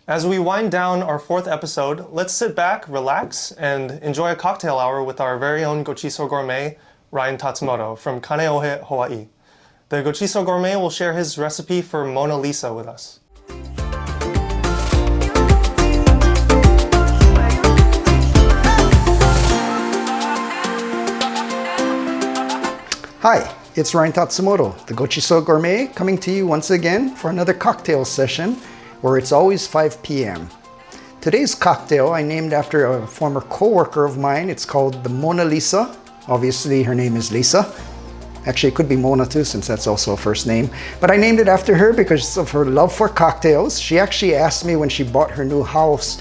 As we wind down our 4th episode, let's sit back, relax, and enjoy a cocktail hour with our very own Gochiso Gourmet, Ryan Tatsumoto from Kaneohe, Hawaii. The Gochiso Gourmet will share his recipe for Mona Lisa with us. Hi, it's Ryan Tatsumoto, the Gochiso Gourmet, coming to you once again for another cocktail session where it's always 5 p.m. Today's cocktail I named after a former co-worker of mine. It's called the Mona Lisa. Obviously her name is Lisa. Actually, it could be Mona too, since that's also a first name. But I named it after her because of her love for cocktails. She actually asked me when she bought her new house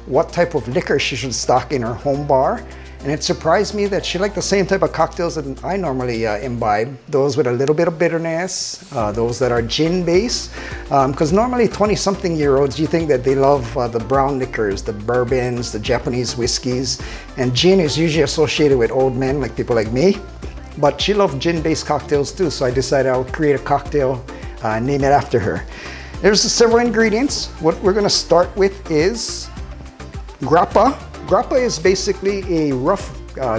what type of liquor she should stock in her home bar. And it surprised me that she liked the same type of cocktails that I normally imbibe. Those with a little bit of bitterness, those that are gin based. Because normally 20-something-year-olds, you think that they love the brown liquors, the bourbons, the Japanese whiskeys. And gin is usually associated with old men, like people like me. But she loved gin-based cocktails too, so I decided I'll create a cocktail, name it after her. There's several ingredients. What we're gonna start with is Grape. Grape is basically a rough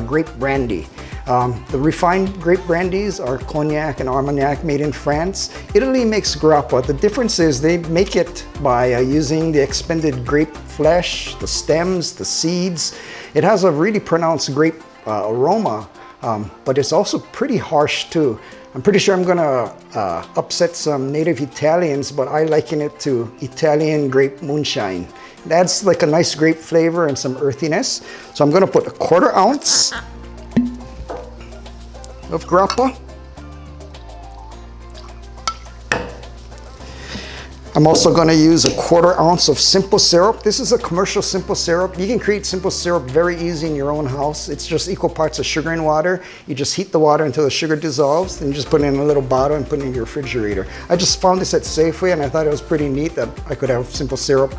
grape brandy. The refined grape brandies are cognac and armagnac made in France. Italy makes Grappa. The difference is they make it by using the expended grape flesh, the stems, the seeds. It has a really pronounced grape aroma, but it's also pretty harsh too. I'm pretty sure I'm gonna upset some native Italians, but I liken it to Italian grape moonshine. It adds like a nice grape flavor and some earthiness. So I'm gonna put a 1/4 ounce of grappa. I'm also gonna use a 1/4 ounce of simple syrup. This is a commercial simple syrup. You can create simple syrup very easy in your own house. It's just equal parts of sugar and water. You just heat the water until the sugar dissolves, then you just put it in a little bottle and put it in your refrigerator. I just found this at Safeway and I thought it was pretty neat that I could have simple syrup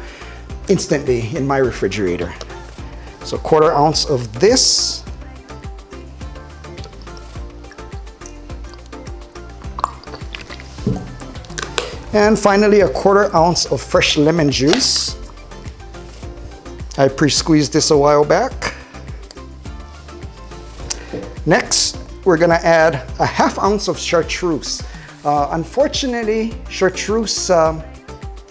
instantly in my refrigerator. So 1/4 ounce of this. And finally, a 1/4 ounce of fresh lemon juice. I pre-squeezed this a while back. Next, we're gonna add a 1/2 ounce of Chartreuse. Unfortunately, Chartreuse,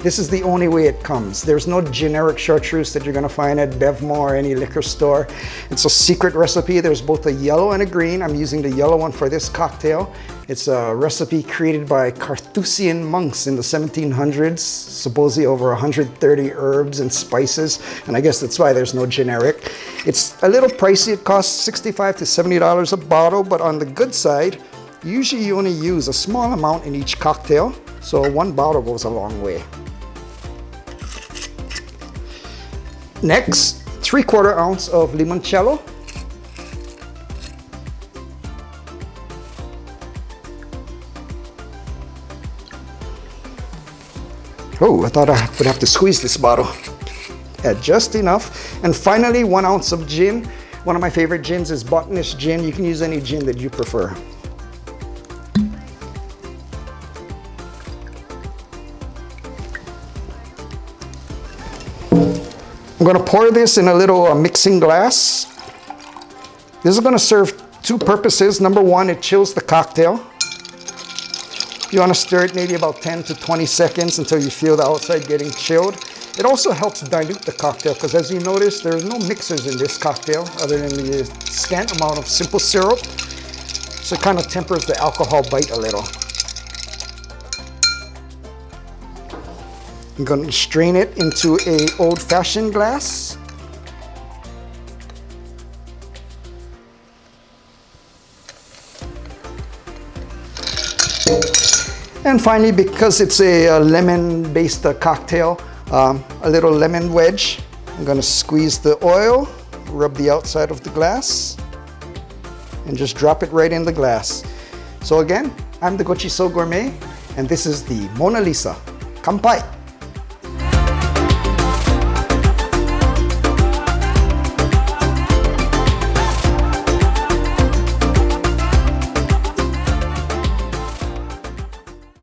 this is the only way it comes. There's no generic Chartreuse that you're gonna find at Bevmo or any liquor store. It's a secret recipe. There's both a yellow and a green. I'm using the yellow one for this cocktail. It's a recipe created by Carthusian monks in the 1700s, supposedly over 130 herbs and spices, and I guess that's why there's no generic. It's a little pricey. It costs $65 to $70 a bottle, but on the good side, usually you only use a small amount in each cocktail, so 1 bottle goes a long way. Next, 3/4 ounce of limoncello. Oh, I thought I would have to squeeze this bottle. Add just enough. And finally, 1 ounce of gin. One of my favorite gins is botanist gin. You can use any gin that you prefer. I'm gonna pour this in a little mixing glass. This is gonna serve 2 purposes. Number 1, it chills the cocktail. You want to stir it maybe about 10 to 20 seconds until you feel the outside getting chilled. It also helps dilute the cocktail because, as you notice, there's no mixers in this cocktail other than the scant amount of simple syrup. So it kind of tempers the alcohol bite a little. I'm going to strain it into an old-fashioned glass. And finally, because it's a lemon-based cocktail, a little lemon wedge. I'm gonna squeeze the oil, rub the outside of the glass, and just drop it right in the glass. So again, I'm the Gochiso Gourmet, and this is the Mona Lisa. Kanpai!